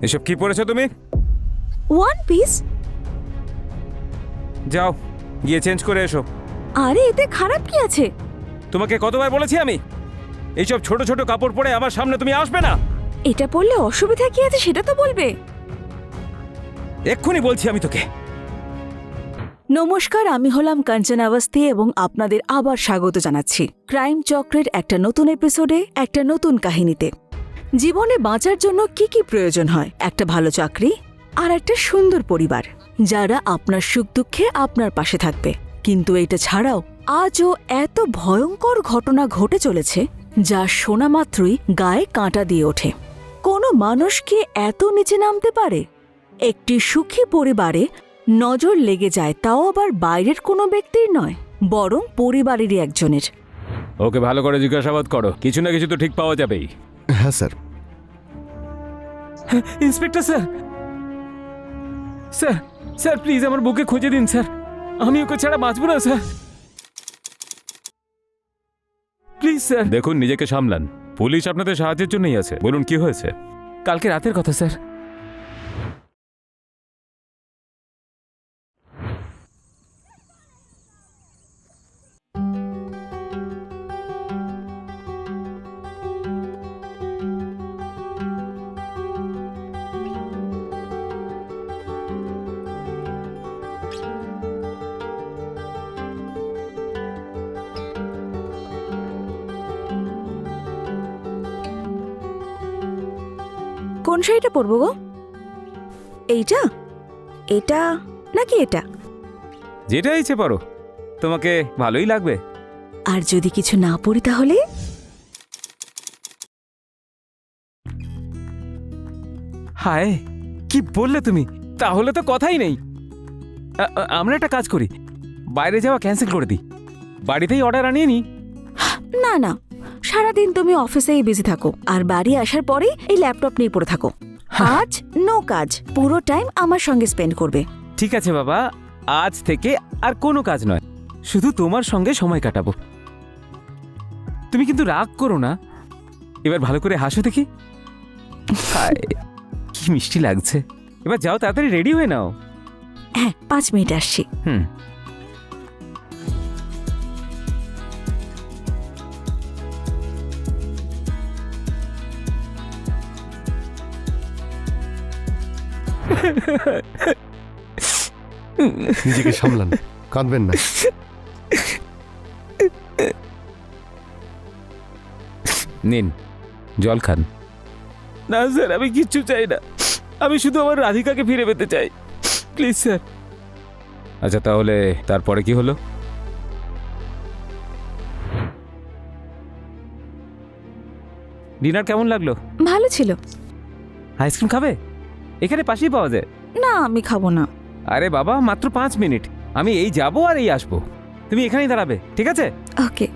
এসব কি পড়েছো তুমি? One piece? যাও গিয়ে চেঞ্জ করে এসো। আরে এতে খারাপ কি আছে? তোমাকে কতবার বলেছি আমি এইসব ছোট ছোট কাপড় পরে আমার সামনে তুমি আসবে না। এটা পরলে অসুবিধা কি আছে সেটা তো বলবে। এক্ষুনি বলছি আমি তোকে। নমস্কার, আমি হলাম কাঞ্চন আওয়াস্তি এবং আপনাদের আবার স্বাগত জানাচ্ছি ক্রাইম চক্রের একটা নতুন এপিসোডে, একটা নতুন কাহিনীতে। জীবনে বাঁচার জন্য কি কি প্রয়োজন হয়? একটা ভালো চাকরি আর একটা সুন্দর পরিবার, যারা আপনার সুখ দুঃখে আপনার পাশে থাকবে। কিন্তু এটা ছাড়াও আজও এত ভয়ঙ্কর ঘটনা ঘটে চলেছে যা শোনা মাত্রই গায়ে কাঁটা দিয়ে ওঠে। কোনো মানুষ কি এত নিচে নামতে পারে? একটি সুখী পরিবারে নজর লেগে যায়, তাও আবার বাইরের কোনো ব্যক্তির নয়, বরং পরিবারেরই একজনের। ওকে ভালো করে জিজ্ঞাসাবাদ করো, কিছু না কিছু তো ঠিক পাওয়া যাবেই। হ্যাঁ sir. Inspector sir, sir sir please আমার বুকে খুঁজে দিন স্যার, আমি ওকে ছাড়া বাঁচবো না স্যার, প্লিজ স্যার। দেখুন নিজেকে সামলান, পুলিশ আপনাদের সাহায্যের জন্যই আছে। বলুন কি হয়েছে? কালকে রাতের কথা স্যার। কোন শাড়িটা পরবো গো? এইটা, এটা নাকি এটা? যেটা ইচ্ছে পারো, তোমাকে ভালোই লাগবে। আর যদি কিছু না পরি তাহলে? হায়, কি বললে তুমি? তাহলে তো কথাই নেই। আমরা একটা কাজ করি, বাইরে যাওয়া ক্যান্সেল করে দিই, বাড়িতেই অর্ডার আনিয়ে নি। না না, সারাদিন তুমি অফিসেই বিজি থাকো আর বাড়ি আসার পরেই এই ল্যাপটপ নিয়ে পড়ে থাকো। আজ নো কাজ, পুরো টাইম আমার সঙ্গে স্পেন্ড করবে। ঠিক আছে বাবা, আজ থেকে আর কোনো কাজ নয়, শুধু তোমার সঙ্গে সময় কাটাবো। তুমি কিন্তু রাগ করো না, এবার ভালো করে হাসো দেখি। হায়, কি মিষ্টি লাগছে। এবার যাও তাড়াতাড়ি রেডি হয়ে নাও। হ্যাঁ, 5 মিনিট আসছি। হুম। নিজেকে সামলান, কাঁদবেন না। নিন জল খান। না স্যার, আমি কিচ্ছু চাই না, আমি শুধু আমার রাধিকাকে ফিরে পেতে চাই, প্লিজ স্যার। আচ্ছা তাহলে তারপরে কি হলো? ডিনার কেমন লাগলো? ভালো ছিল। আইসক্রিম খাবে? এখানে পাশেই পাওয়া যায়। না, আমি খাবো না। আরে বাবা, মাত্র 5 মিনিট, আমি এই যাবো আর এই আসবো, তুমি এখানেই দাঁড়াবে, ঠিক আছে? ওকে।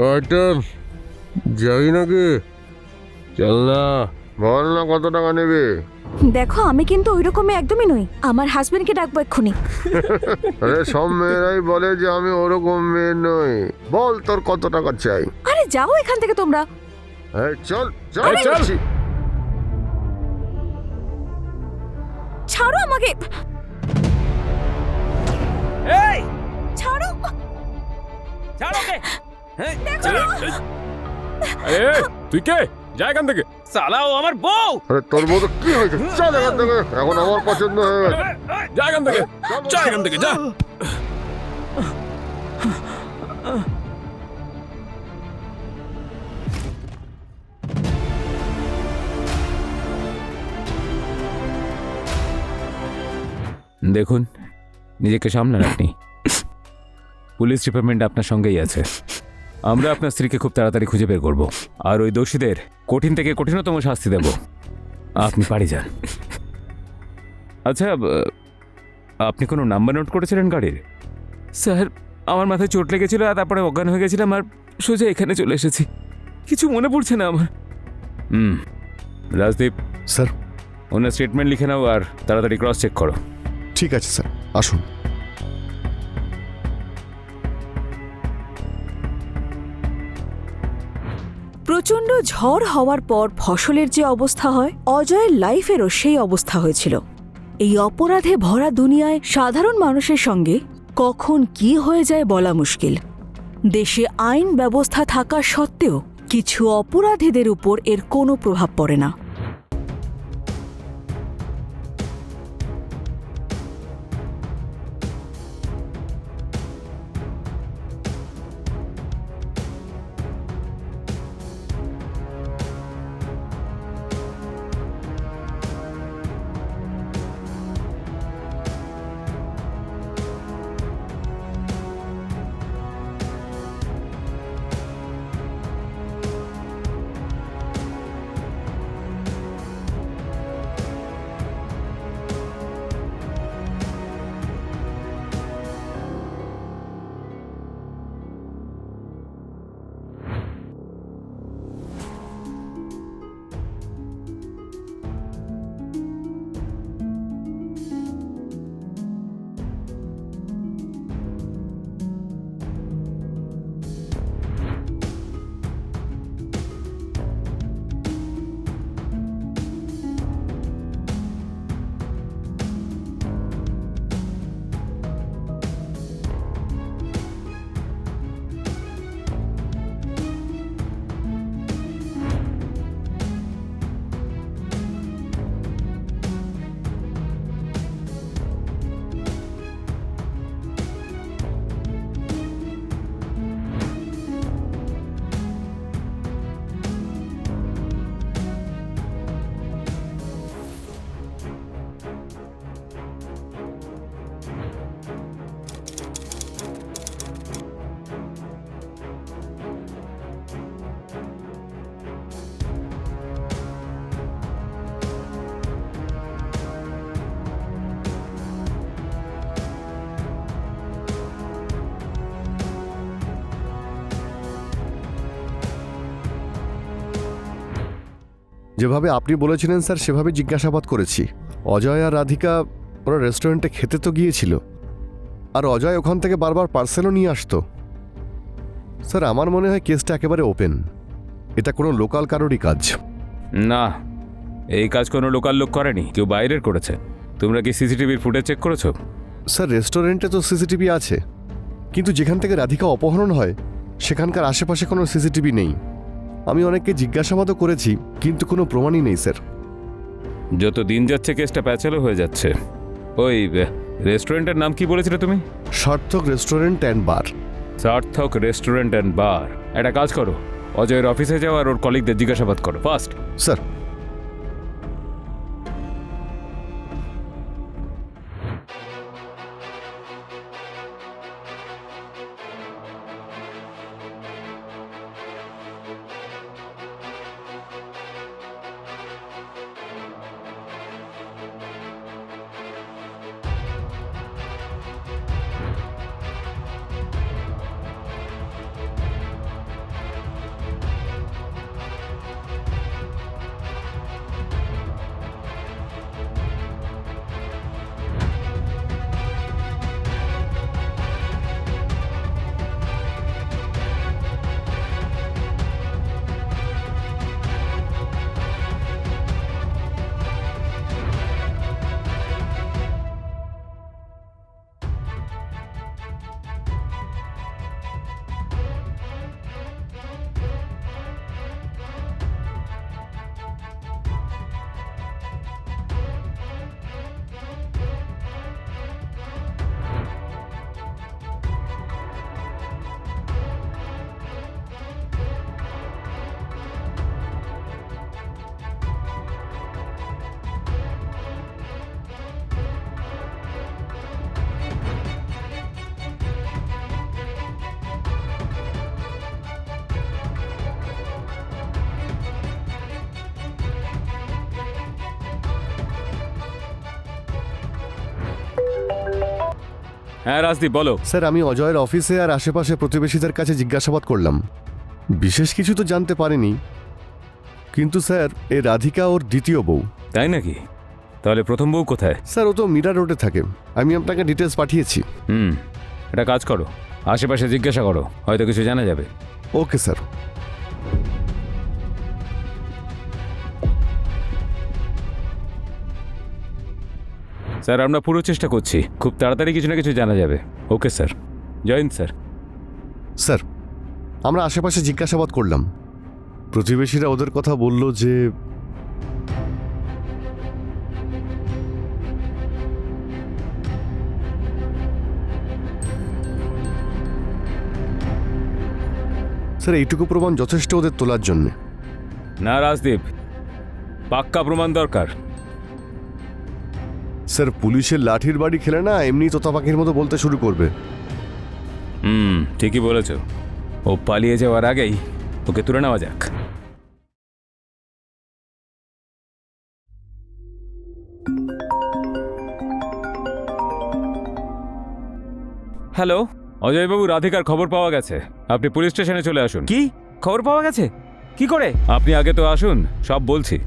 আইটেম যাই নাকি? চল না, বল না কত টাকা নেবে? দেখো, আমি কিন্তু ওই রকমই একদমই নই। আমার হাজবেন্ডকে ডাকবো এক্ষুনি। আরে সব মেয়েরাই বলে যে আমি ওরকম মেয়ে নই। বল তোর কত টাকা চাই? আরে যাও এখান থেকে তোমরা। এই চল চল এই চল। বলছি। ছাড়ো আমাকে, এই ছাড়ো। ছাড়ো ওকে। হ্যাঁ, আরে তুই কে? যা এখান থেকে। সালা ও আমার বউ। আরে তোর বউ তো কি হয়েছে? চল এখান থেকে, এখন আমার পছন্দ হয়ে গেছে। যা এখান থেকে, যা এখান থেকে, যা। দেখুন নিজেকে সামলান আপনি, পুলিশ ডিপার্টমেন্ট আপনার সঙ্গেই আছে, আমরা আপনার স্ত্রীকে খুব তাড়াতাড়ি খুঁজে বের করব আর ওই দোষীদের কঠিন থেকে কঠিনতম শাস্তি দেব। আপনি বাড়ি যান। আচ্ছা, আপনি কোনো নাম্বার নোট করেছিলেন গাড়ির? স্যার, আমার মাথায় চোট লেগেছিল আর তারপরে অজ্ঞান হয়ে গেছিলাম আর সোজা এখানে চলে এসেছি। কিছু মনে পড়ছে না আমার। রাজদীপ, স্যার ওনার স্টেটমেন্ট লিখে নাও আর তাড়াতাড়ি ক্রস চেক করো। ঠিক আছে স্যার, আসুন। প্রচণ্ড ঝড় হওয়ার পর ফসলের যে অবস্থা হয়, অজয়ের লাইফেরও সেই অবস্থা হয়েছিল। এই অপরাধে ভরা দুনিয়ায় সাধারণ মানুষের সঙ্গে কখন কি হয়ে যায় বলা মুশকিল। দেশে আইন ব্যবস্থা থাকা সত্ত্বেও কিছু অপরাধীদের উপর এর কোনো প্রভাব পড়ে না। যেভাবে আপনি বলেছিলেন স্যার সেভাবে জিজ্ঞাসাবাদ করেছি। অজয় আর রাধিকা ওরা রেস্টুরেন্টে খেতে তো গিয়েছিল, আর অজয় ওখান থেকে বারবার পার্সেলও নিয়ে আসতো। স্যার আমার মনে হয় কেসটা একেবারে ওপেন। এটা কোনো লোকাল কারোরই কাজ না, এই কাজ কোনো লোকাল লোক করেনি, কেউ বাইরের করেছে। তোমরা কি সিসিটিভির ফুটেজ চেক করেছো? স্যার রেস্টুরেন্টে তো সিসিটিভি আছে, কিন্তু যেখান থেকে রাধিকা অপহরণ হয় সেখানকার আশেপাশে কোনো সিসিটিভি নেই। আমি অনেককে জিজ্ঞাসাবাদও করেছি, কিন্তু কোনো প্রমাণই নেই স্যার। যত দিন যাচ্ছে কেসটা প্যাচালো হয়ে যাচ্ছে। ওই রেস্টুরেন্টের নাম কি বলেছিলে তুমি? সার্থক রেস্টুরেন্ট অ্যান্ড বার। সার্থক রেস্টুরেন্ট অ্যান্ড বার। একটা কাজ করো, অজয়ের অফিসে যাও আর ওর কলিগদের জিজ্ঞাসাবাদ করো ফার্স্ট। স্যার হ্যাঁ রাজদীপ বলো। স্যার আমি অজয়ের অফিসে আর আশেপাশে প্রতিবেশীদের কাছে জিজ্ঞাসাবাদ করলাম, বিশেষ কিছু তো জানতে পারিনি। কিন্তু স্যার এ রাধিকা ওর দ্বিতীয় বউ। তাই নাকি? তাহলে প্রথম বউ কোথায়? স্যার ও তো মিরা রোডে থাকে, আমি আপনাকে ডিটেলস পাঠিয়েছি। এটা কাজ করো, আশেপাশে জিজ্ঞাসা করো, হয়তো কিছু জানা যাবে। Okay sir. স্যার আমরা পুরো চেষ্টা করছি, খুব তাড়াতাড়ি কিছু না কিছু জানা যাবে। ওকে স্যার, জয় হিন্দ স্যার। স্যার আমরা আশেপাশে জিজ্ঞাসাবাদ করলাম, প্রতিবেশীরা ওদের কথা বলল যে স্যার এইটুকু প্রমাণ যথেষ্ট ওদের তোলার জন্যে। না রাজদীপ, পাক্কা প্রমাণ দরকার। স্যার পুলিশের লাঠির বাড়ি খেলে না এমনি তোতা পাখির মতো বলতে শুরু করবে। ঠিকই বলেছ, ও পালিয়ে যাওয়ার আগেই ওকে তুলে নেওয়া যাক। হ্যালো অজয়বাবু, রাধিকার খবর পাওয়া গেছে, আপনি পুলিশ স্টেশনে চলে আসুন। কি খবর পাওয়া গেছে? কি করে? আপনি আগে তো আসুন, সব বলছি।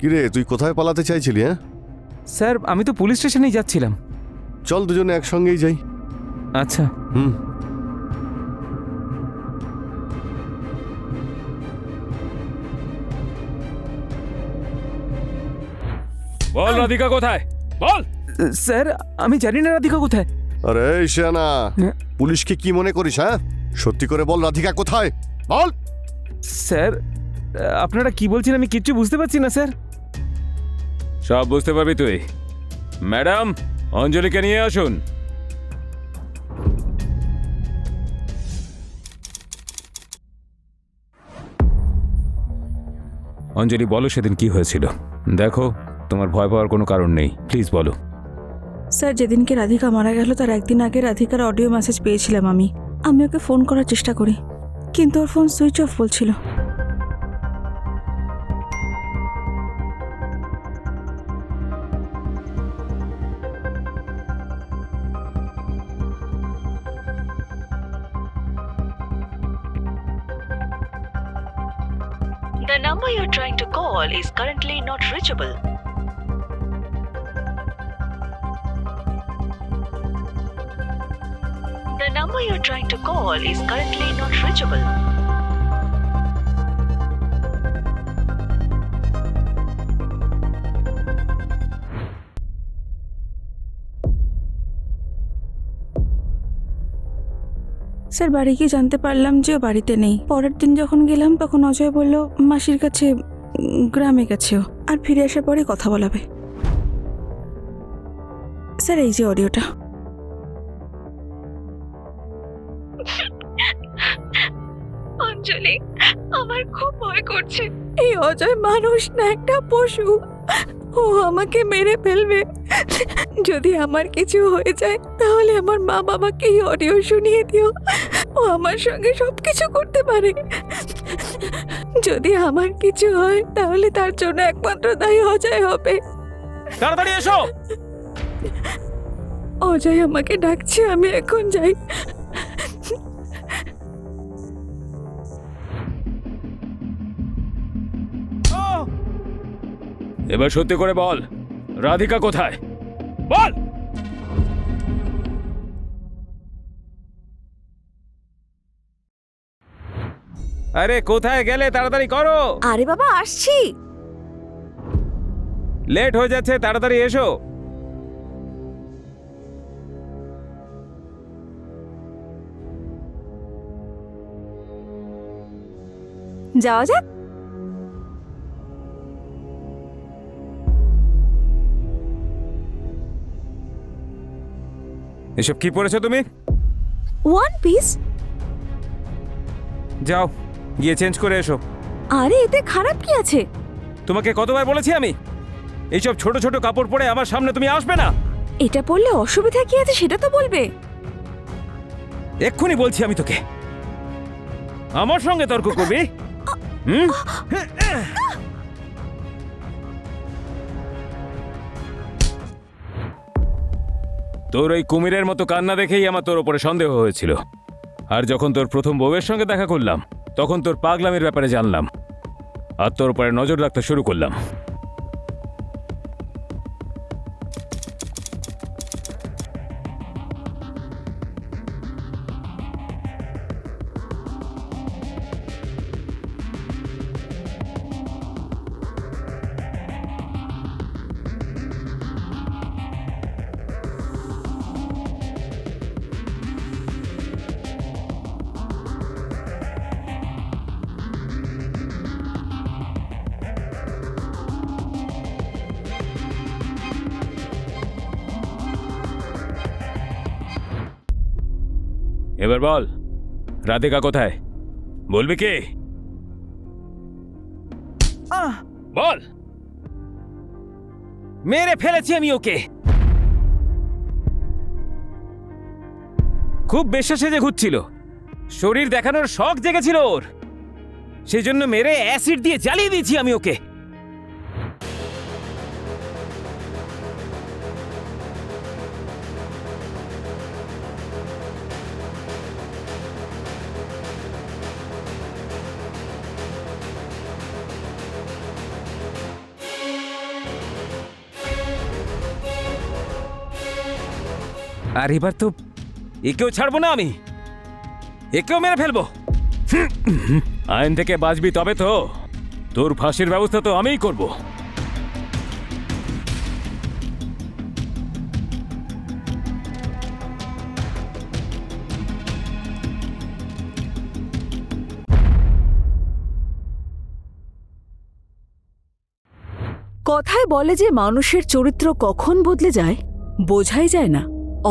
কিরে তুই কোথায় পালাতে চাইছিলি? হ্যাঁ স্যার আমি তো পুলিশ স্টেশনেই যাচ্ছিলাম। চল দুজনে একসঙ্গেই যাই। আচ্ছা। বল রাধিকা কোথায়, বল। স্যার আমি জানি না রাধিকা কোথায়। আরে শ্যানা, হ্যাঁ? পুলিশকে কি মনে করিস? হ্যাঁ সত্যি করে বল, রাধিকা কোথায় বল। স্যার আপনারা কি বলছেন আমি কিচ্ছু বুঝতে পারছি না স্যার। সব বুঝতে পারবি তুই। ম্যাডাম অঞ্জলিকে নিয়ে আসুন। অঞ্জলি বলো সেদিন কি হয়েছিল। দেখো তোমার ভয় পাওয়ার কোনো কারণ নেই, প্লিজ বলো। স্যার যেদিনকে রাধিকা মারা গেল তার একদিন আগে রাধিকার অডিও মেসেজ পেয়েছিলাম আমি ওকে ফোন করার চেষ্টা করি, কিন্তু ওর ফোন সুইচ অফ বলছিল। The number you're trying to call is currently not reachable. The number you're trying to call is currently not reachable. Sir বাড়ি গিয়ে জানতে পারলাম যে ও বাড়িতে নেই। পরের দিন যখন গেলাম তখন অজয় বলল মাসির কাছে গ্রামে গেছে ও, আর ফিরে আসার পরে কথা বলাবে। স্যার এই যে অডিওটা। অঞ্জলি আমার খুব ভয় করছে, এই অজয় মানুষ না একটা পশু, ও আমাকে মেরে ফেলবে। যদি আমার কিছু হয়ে যায় তাহলে আমার মা বাবাকে এই অডিও শুনিয়ে দিও, ও আমার সঙ্গে সবকিছু করতে পারে। যদি আমার কিছু হয় তাহলে তার জন্য একমাত্র দায়ী অজয় হবে। তাড়াতাড়ি এসো। অজয় আমাকে ডাকছে, আমি এখন যাই। এবার সত্যি করে বল, রাধিকা কোথায় বল। আরে কোথায় গেলে, তাড়াতাড়ি করো। আরে বাবা আসছি। লেট হয়ে যাচ্ছে, তাড়াতাড়ি এসো। যাওয়া যাক। এসব কি পড়েছো তুমি? One piece? যাও গিয়ে চেঞ্জ করে এসো। আরে এতে খারাপ কি আছে? তোমাকে কতবার বলেছি আমি এইসব ছোট ছোট কাপড় পরে আমার সামনে তুমি আসবে না। এটা পরলে অসুবিধা কি আছে সেটা তো বলবে। এক্ষুনি বলছি আমি তোকে, আমার সঙ্গে তর্ক করবি? হুম? তোর ওই কুমিরের মতো কান্না দেখেই আমার তোর ওপরে সন্দেহ হয়েছিল। আর যখন তোর প্রথম বউয়ের সঙ্গে দেখা করলাম তখন তোর পাগলামির ব্যাপারে জানলাম আর তোর উপরে নজর রাখতে শুরু করলাম। এবার বল, রাধিকা কোথায়? বলবি কি? বল। মেরে ফেলেছি আমি ওকে। খুব বেশ্যা সেজে ঘুরছিল, শরীর দেখানোর শখ জেগেছিল ওর, সেই জন্য মেরে অ্যাসিড দিয়ে জ্বালিয়ে দিয়েছি আমি ওকে। আর এবার তো একেও ছাড়বো না আমি, একেও মেরে ফেলবো। আইন থেকে বাঁচবি তবে তো, তোর ফাঁসির ব্যবস্থা তো আমিই করব। কথায় বলে যে মানুষের চরিত্র কখন বদলে যায় বোঝাই যায় না।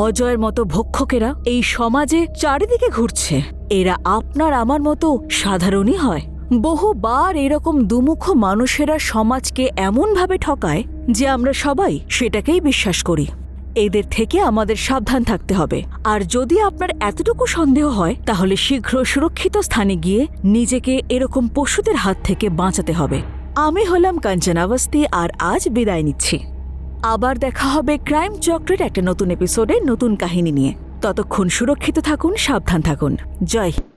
অজয়ের মতো ভক্ষকেরা এই সমাজে চারিদিকে ঘুরছে। এরা আপনার আমার মতো সাধারণই হয়। বহুবার এরকম দুমুখ মানুষেরা সমাজকে এমনভাবে ঠকায় যে আমরা সবাই সেটাকেই বিশ্বাস করি। এদের থেকে আমাদের সাবধান থাকতে হবে। আর যদি আপনার এতটুকু সন্দেহ হয় তাহলে শীঘ্র সুরক্ষিত স্থানে গিয়ে নিজেকে এরকম পশুদের হাত থেকে বাঁচাতে হবে। আমি হলাম কাঞ্চনা আওয়াস্তি আর আজ বিদায় নিচ্ছি। আবার দেখা হবে ক্রাইম চক্রের একটা নতুন এপিসোডে নতুন কাহিনী নিয়ে। ততক্ষণ সুরক্ষিত থাকুন, সাবধান থাকুন। জয় হিন্দ।